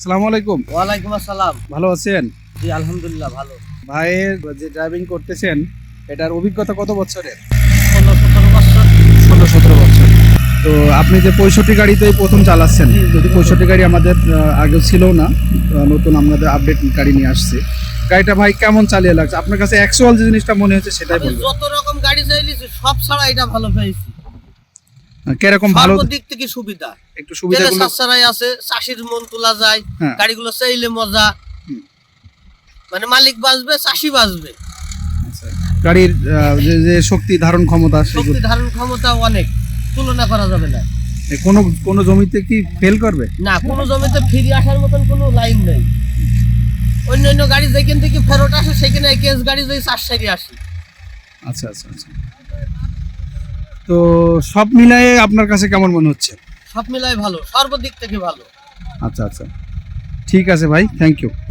আসসালামু আলাইকুম। ওয়ালাইকুম আসসালাম। ভালো আছেন? জি আলহামদুলিল্লাহ ভালো। ভাইয়ের যে ড্রাইভিং করতেছেন এটার অভিজ্ঞতা কত বছরের? 16-17 বছর। 16-17 বছর। তো আপনি যে 65 গাড়িতেই প্রথম চালাচ্ছেন, যদি 65 গাড়ি আমাদের আগে ছিল না, নতুন আমাদের আপডেট গাড়ি নিয়ে আসছে, গাড়িটা ভাই কেমন চালিয়ে লাগছে আপনার কাছে? অ্যাকচুয়াল যে জিনিসটা মনে হচ্ছে সেটাই আমি বলবেন। যত রকম গাড়ি চাইছি সব ছাড়া এটা ভালো পেয়েছি। কিরকম ভালো? সর্ব দিক থেকে সুবিধা। একটু তেলে সুবিধাগুলো। সাশ্রয় আছে, চাষির মন তোলা যায়, হ্যাঁ। গাড়িগুলো চাইলে মজা। মানে মালিক বাঁচবে, চাষি বাঁচবে। আচ্ছা, গাড়ির যে যে শক্তি ধারণ ক্ষমতা, শক্তি ধারণ ক্ষমতা অনেক, তুলনা করা যাবে না। কোনো কোনো জমিতে কি ফেল করবে না, কোনো জমিতে ফিরে আসার মতন কোনো লাইন নেই। অন্য গাড়ি যেখান থেকে ফেরত আসে সেখানে কেস গাড়ি যাই 4 সাইডে আসে। আচ্ছা আচ্ছা আচ্ছা। তো সব মিলায়ে আপনার কাছে কেমন মনে হচ্ছে? সব মিলাই ভালো, সর্বদিক থেকে ভালো। আচ্ছা আচ্ছা, ঠিক আছে ভাই, থ্যাংক ইউ।